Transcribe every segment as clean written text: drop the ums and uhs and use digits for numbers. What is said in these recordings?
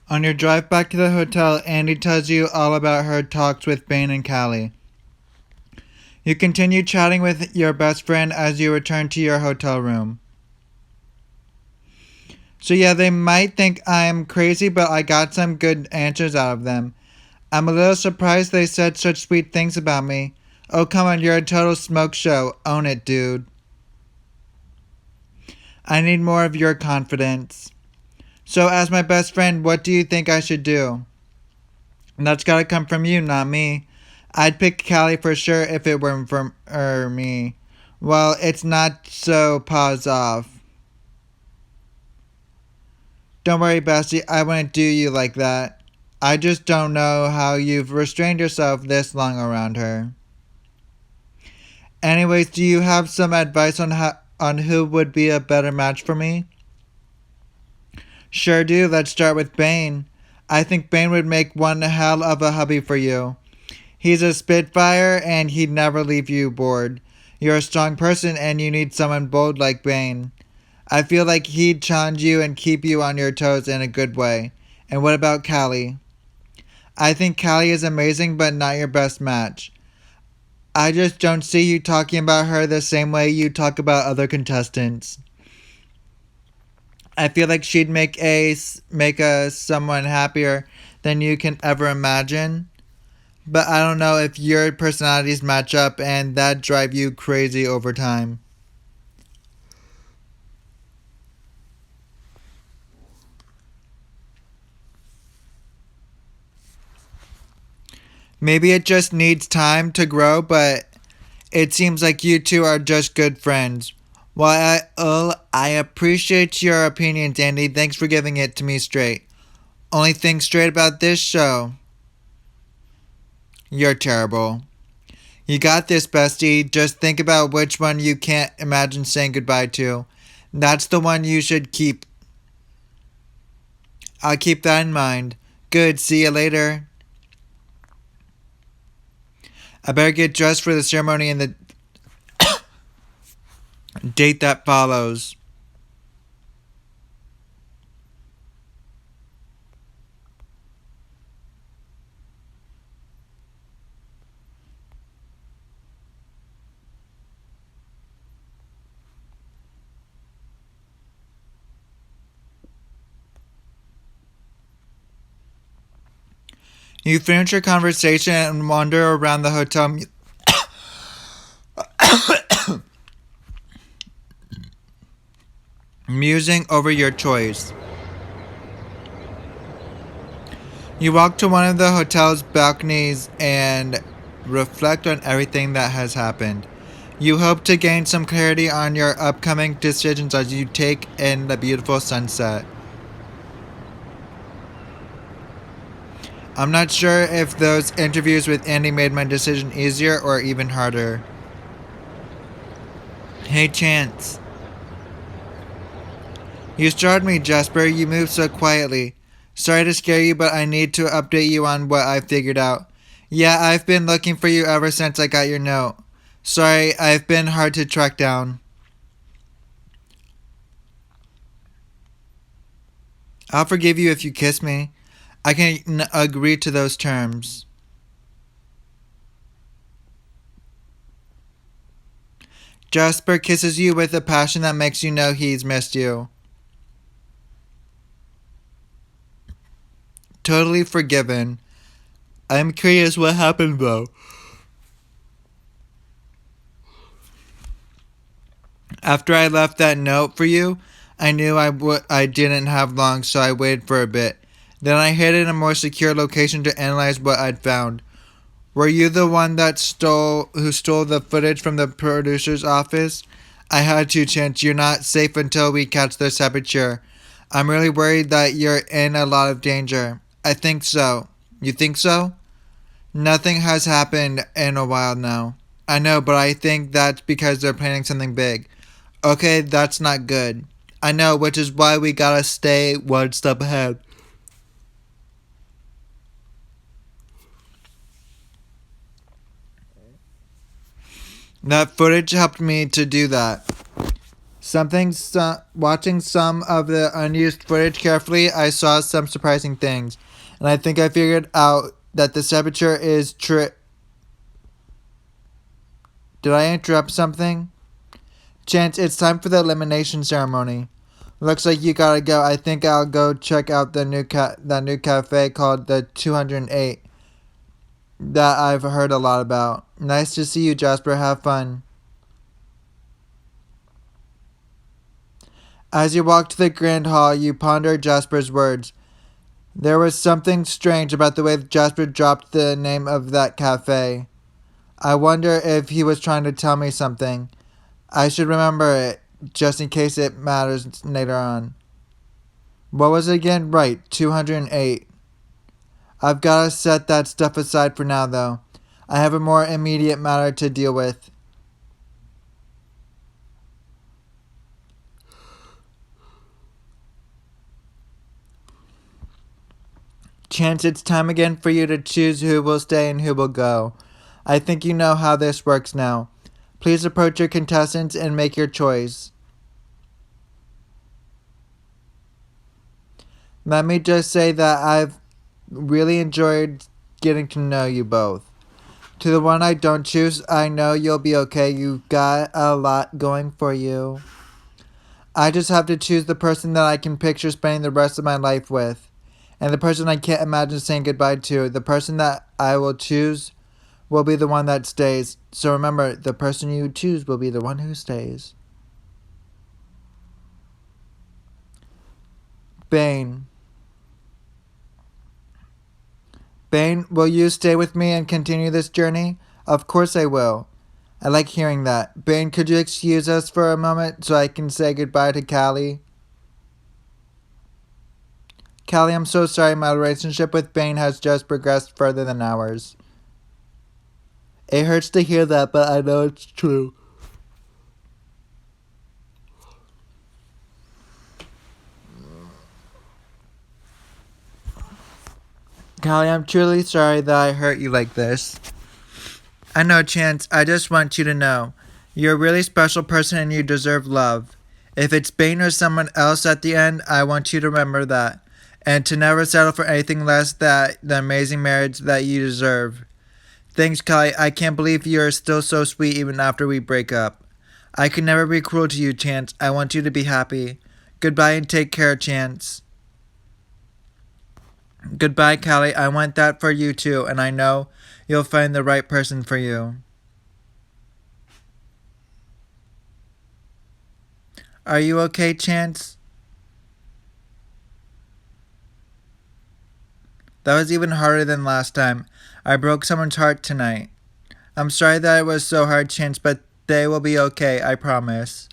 On your drive back to the hotel, Andy tells you all about her talks with Bane and Callie. You continue chatting with your best friend as you return to your hotel room. So yeah, they might think I'm crazy, but I got some good answers out of them. I'm a little surprised they said such sweet things about me. Oh come on, you're a total smoke show. Own it, dude. I need more of your confidence. So as my best friend, what do you think I should do? That's gotta come from you, not me. I'd pick Callie for sure if it weren't from me. Well, it's not, so pause off. Don't worry, Bestie, I wouldn't do you like that. I just don't know how you've restrained yourself this long around her. Anyways, do you have some advice on who would be a better match for me? Sure do. Let's start with Bane. I think Bane would make one hell of a hubby for you. He's a spitfire and he'd never leave you bored. You're a strong person and you need someone bold like Bane. I feel like he'd challenge you and keep you on your toes in a good way. And what about Callie? I think Callie is amazing but not your best match. I just don't see you talking about her the same way you talk about other contestants. I feel like she'd make someone happier than you can ever imagine. But I don't know if your personalities match up and that drive you crazy over time. Maybe it just needs time to grow, but it seems like you two are just good friends. I appreciate your opinions, Andy. Thanks for giving it to me straight. Only thing straight about this show, you're terrible. You got this, bestie. Just think about which one you can't imagine saying goodbye to. That's the one you should keep. I'll keep that in mind. Good, see you later. I better get dressed for the ceremony and the date that follows. You finish your conversation and wander around the hotel, musing over your choice. You walk to one of the hotel's balconies and reflect on everything that has happened. You hope to gain some clarity on your upcoming decisions as you take in the beautiful sunset. I'm not sure if those interviews with Andy made my decision easier or even harder. Hey, Chance. You startled me, Jasper. You moved so quietly. Sorry to scare you, but I need to update you on what I've figured out. Yeah, I've been looking for you ever since I got your note. Sorry, I've been hard to track down. I'll forgive you if you kiss me. I can agree to those terms. Jasper kisses you with a passion that makes you know he's missed you. Totally forgiven. I'm curious what happened though. After I left that note for you, I knew I didn't have long, so I waited for a bit. Then I hid in a more secure location to analyze what I'd found. Were you the one who stole the footage from the producer's office? I had to, Chance. You're not safe until we catch the saboteur. I'm really worried that you're in a lot of danger. I think so. You think so? Nothing has happened in a while now. I know, but I think that's because they're planning something big. Okay, that's not good. I know, which is why we gotta stay one step ahead. That footage helped me to do that. Watching some of the unused footage carefully, I saw some surprising things, and I think I figured out that the temperature is Did I interrupt something? Chance, it's time for the elimination ceremony. Looks like you gotta go. I think I'll go check out that new cafe called the 208 that I've heard a lot about. Nice to see you, Jasper. Have fun. As you walk to the grand hall, you ponder Jasper's words. There was something strange about the way Jasper dropped the name of that cafe. I wonder if he was trying to tell me something. I should remember it, just in case it matters later on. What was it again? Right, 208. I've gotta set that stuff aside for now, though. I have a more immediate matter to deal with. Chance, it's time again for you to choose who will stay and who will go. I think you know how this works now. Please approach your contestants and make your choice. Let me just say that I've really enjoyed getting to know you both. To the one I don't choose, I know you'll be okay. You've got a lot going for you. I just have to choose the person that I can picture spending the rest of my life with. And the person I can't imagine saying goodbye to. The person that I will choose will be the one that stays. So remember, the person you choose will be the one who stays. Bane. Bane, will you stay with me and continue this journey? Of course I will. I like hearing that. Bane, could you excuse us for a moment so I can say goodbye to Callie? Callie, I'm so sorry. My relationship with Bane has just progressed further than ours. It hurts to hear that, but I know it's true. Callie, I'm truly sorry that I hurt you like this. I know, Chance. I just want you to know. You're a really special person and you deserve love. If it's Bane or someone else at the end, I want you to remember that. And to never settle for anything less than the amazing marriage that you deserve. Thanks, Callie. I can't believe you're still so sweet even after we break up. I could never be cruel to you, Chance. I want you to be happy. Goodbye and take care, Chance. Goodbye, Callie. I want that for you too, and I know you'll find the right person for you. Are you okay, Chance? That was even harder than last time. I broke someone's heart tonight. I'm sorry that it was so hard, Chance, but they will be okay, I promise.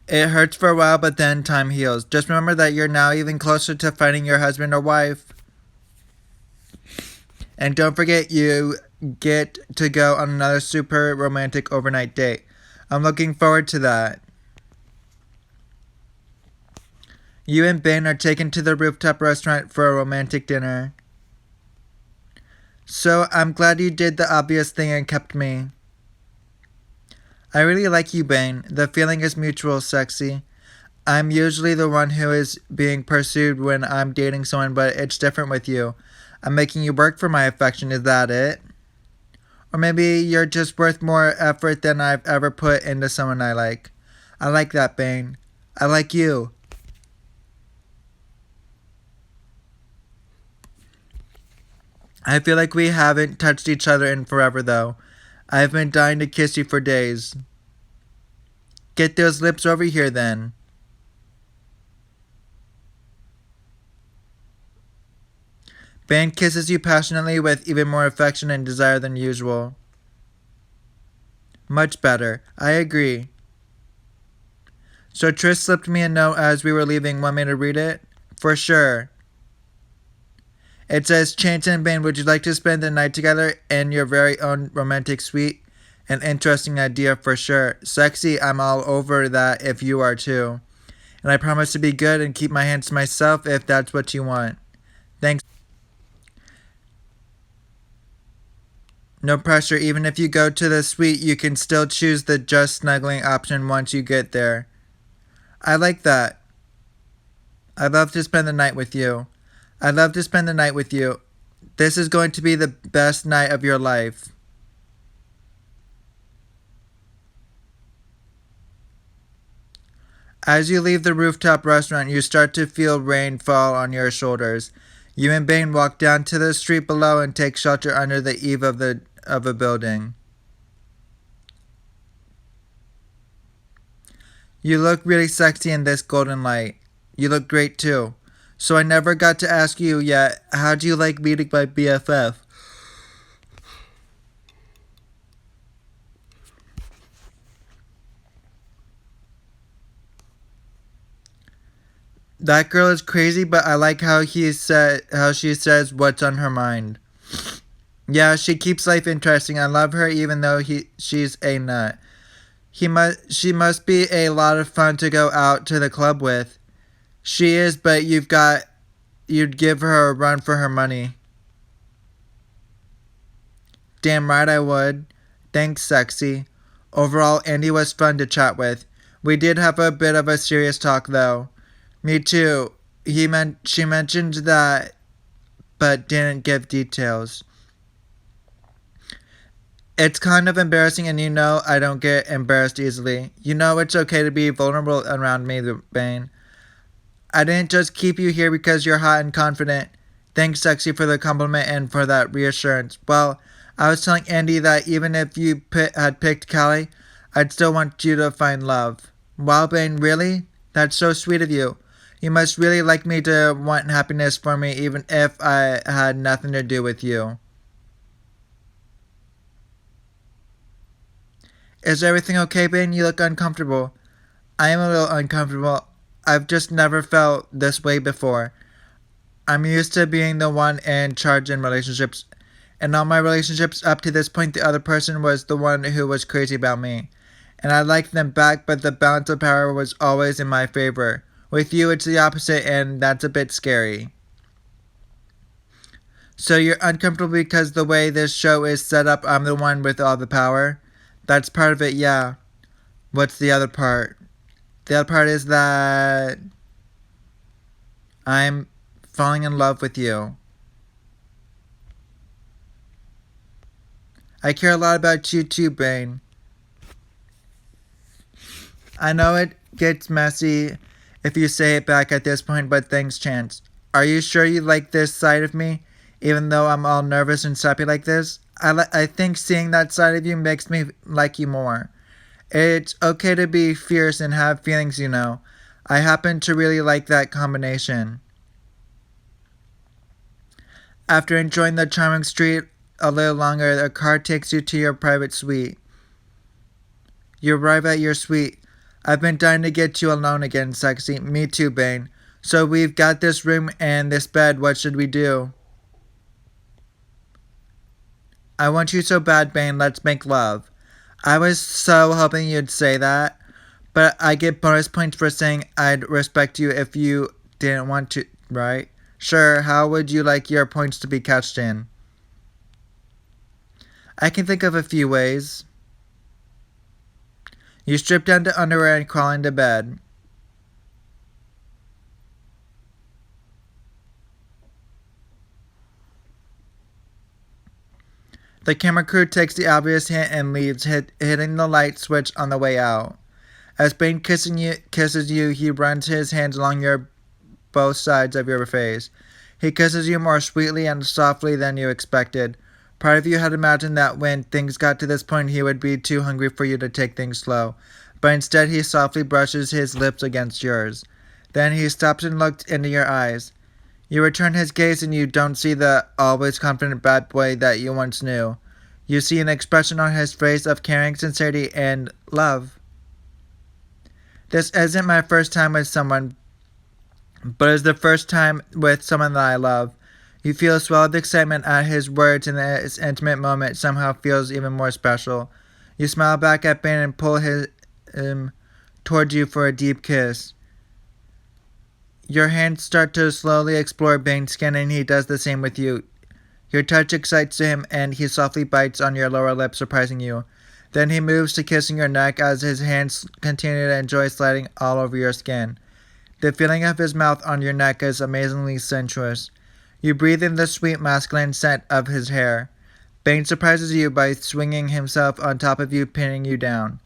It hurts for a while, but then time heals. Just remember that you're now even closer to finding your husband or wife. And don't forget, you get to go on another super romantic overnight date. I'm looking forward to that. You and Ben are taken to the rooftop restaurant for a romantic dinner. So I'm glad you did the obvious thing and kept me. I really like you, Bane. The feeling is mutual, sexy. I'm usually the one who is being pursued when I'm dating someone, but it's different with you. I'm making you work for my affection, is that it? Or maybe you're just worth more effort than I've ever put into someone I like. I like that, Bane. I like you. I feel like we haven't touched each other in forever, though. I've been dying to kiss you for days. Get those lips over here, then. Bane kisses you passionately with even more affection and desire than usual. Much better. I agree. So Trish slipped me a note as we were leaving. Want me to read it? For sure. It says, Chance and Bane, would you like to spend the night together in your very own romantic suite? An interesting idea for sure. Sexy, I'm all over that if you are too. and I promise to be good and keep my hands to myself if that's what you want. Thanks. No pressure. Even if you go to the suite, you can still choose the just snuggling option once you get there. I like that. I'd love to spend the night with you. I'd love to spend the night with you. This is going to be the best night of your life. As you leave the rooftop restaurant, you start to feel rain fall on your shoulders. You and Bane walk down to the street below and take shelter under the eave of a building. You look really sexy in this golden light. You look great too. So I never got to ask you yet, how do you like meeting my BFF? That girl is crazy, but I like how she says what's on her mind. Yeah, she keeps life interesting. I love her even though she's a nut. She must be a lot of fun to go out to the club with. She is, but you'd give her a run for her money. Damn right I would. Thanks, sexy. Overall, Andy was fun to chat with. We did have a bit of a serious talk though. Me too. She mentioned that, but didn't give details. It's kind of embarrassing, and you know I don't get embarrassed easily. You know it's okay to be vulnerable around me, Bane. I didn't just keep you here because you're hot and confident. Thanks, sexy, for the compliment and for that reassurance. Well, I was telling Andy that even if you had picked Callie, I'd still want you to find love. Wow, Bane, really? That's so sweet of you. You must really like me to want happiness for me even if I had nothing to do with you. Is everything okay, Bane? You look uncomfortable. I am a little uncomfortable. I've just never felt this way before. I'm used to being the one in charge in relationships. In all my relationships up to this point, the other person was the one who was crazy about me. And I liked them back, but the balance of power was always in my favor. With you, it's the opposite, and that's a bit scary. So you're uncomfortable because the way this show is set up, I'm the one with all the power? That's part of it, yeah. What's the other part? The other part is that I'm falling in love with you. I care a lot about you too, Bane. I know it gets messy if you say it back at this point, but thanks, Chance. Are you sure you like this side of me, even though I'm all nervous and sappy like this? I think seeing that side of you makes me like you more. It's okay to be fierce and have feelings, you know. I happen to really like that combination. After enjoying the charming street a little longer, a car takes you to your private suite. You arrive at your suite. I've been dying to get you alone again, sexy. Me too, Bane. So we've got this room and this bed. What should we do? I want you so bad, Bane. Let's make love. I was so hoping you'd say that, but I get bonus points for saying I'd respect you if you didn't want to, right? Sure, how would you like your points to be cashed in? I can think of a few ways. You strip down to underwear and crawl into bed. The camera crew takes the obvious hint and leaves, hitting the light switch on the way out. As Bane kisses you, he runs his hands along both sides of your face. He kisses you more sweetly and softly than you expected. Part of you had imagined that when things got to this point, he would be too hungry for you to take things slow. But instead, he softly brushes his lips against yours. Then he stops and looks into your eyes. You return his gaze and you don't see the always confident bad boy that you once knew. You see an expression on his face of caring sincerity and love. This isn't my first time with someone, but it's the first time with someone that I love. You feel a swell of excitement at his words, and this intimate moment somehow feels even more special. You smile back at Ben and pull him towards you for a deep kiss. Your hands start to slowly explore Bane's skin, and he does the same with you. Your touch excites him, and he softly bites on your lower lip, surprising you. Then he moves to kissing your neck as his hands continue to enjoy sliding all over your skin. The feeling of his mouth on your neck is amazingly sensuous. You breathe in the sweet masculine scent of his hair. Bane surprises you by swinging himself on top of you, pinning you down.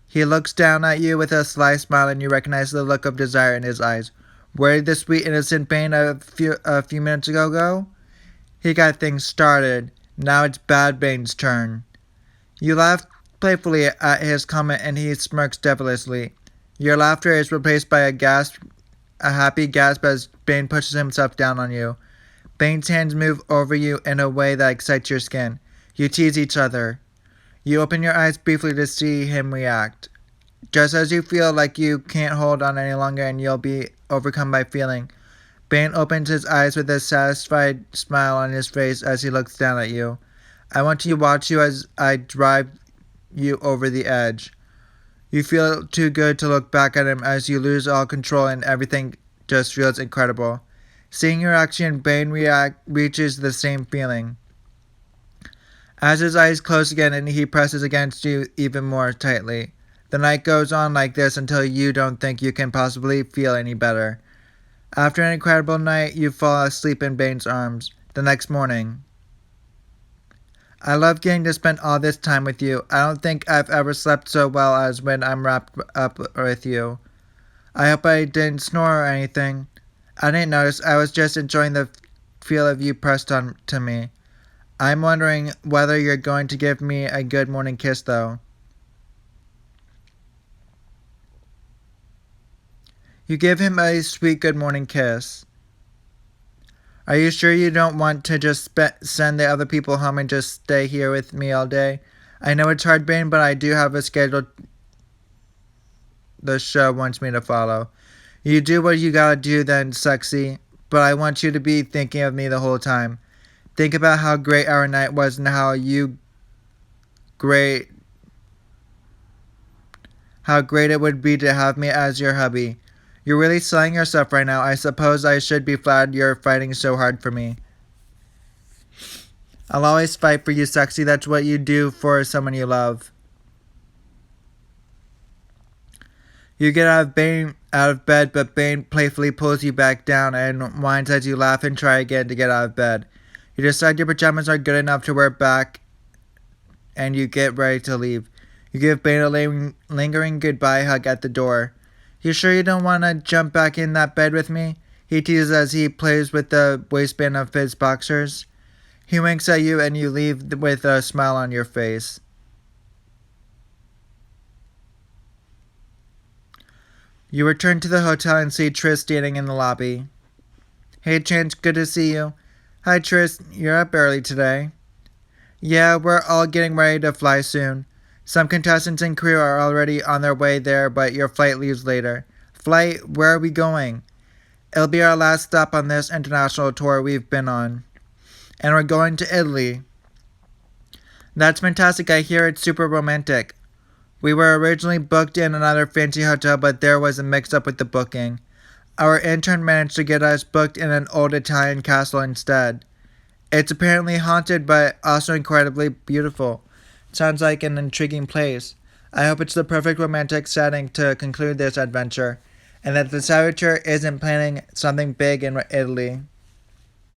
He looks down at you with a sly smile, and you recognize the look of desire in his eyes. Where did the sweet innocent Bane a few minutes ago go? He got things started. Now it's Bad Bane's turn. You laugh playfully at his comment, and he smirks devilishly. Your laughter is replaced by a happy gasp as Bane pushes himself down on you. Bane's hands move over you in a way that excites your skin. You tease each other. You open your eyes briefly to see him react. Just as you feel like you can't hold on any longer and you'll be overcome by feeling, Bane opens his eyes with a satisfied smile on his face as he looks down at you. I want to watch you as I drive you over the edge. You feel too good to look back at him as you lose all control, and everything just feels incredible. Seeing your action, Bane reaches the same feeling. As his eyes close again and he presses against you even more tightly. The night goes on like this until you don't think you can possibly feel any better. After an incredible night, you fall asleep in Bane's arms. The next morning. I love getting to spend all this time with you. I don't think I've ever slept so well as when I'm wrapped up with you. I hope I didn't snore or anything. I didn't notice. I was just enjoying the feel of you pressed on to me. I'm wondering whether you're going to give me a good morning kiss, though. You give him a sweet good morning kiss. Are you sure you don't want to just send the other people home and just stay here with me all day? I know it's hard, Bane, but I do have a schedule the show wants me to follow. You do what you gotta do then, sexy, but I want you to be thinking of me the whole time. Think about how great our night was and how great it would be to have me as your hubby. You're really selling yourself right now. I suppose I should be flattered you're fighting so hard for me. I'll always fight for you, sexy. That's what you do for someone you love. You get out of bed, but Bane playfully pulls you back down and whines as you laugh and try again to get out of bed. You decide your pajamas are good enough to wear back, and you get ready to leave. You give Bane a lingering goodbye hug at the door. You sure you don't want to jump back in that bed with me? He teases as he plays with the waistband of his boxers. He winks at you and you leave with a smile on your face. You return to the hotel and see Tris standing in the lobby. Hey Chance, good to see you. Hi Tris, you're up early today. Yeah, we're all getting ready to fly soon. Some contestants and crew are already on their way there, but your flight leaves later. Flight? Where are we going? It'll be our last stop on this international tour we've been on. And we're going to Italy. That's fantastic. I hear it's super romantic. We were originally booked in another fancy hotel, but there was a mix-up with the booking. Our intern managed to get us booked in an old Italian castle instead. It's apparently haunted, but also incredibly beautiful. Sounds like an intriguing place. I hope it's the perfect romantic setting to conclude this adventure, and that the saboteur isn't planning something big in Italy.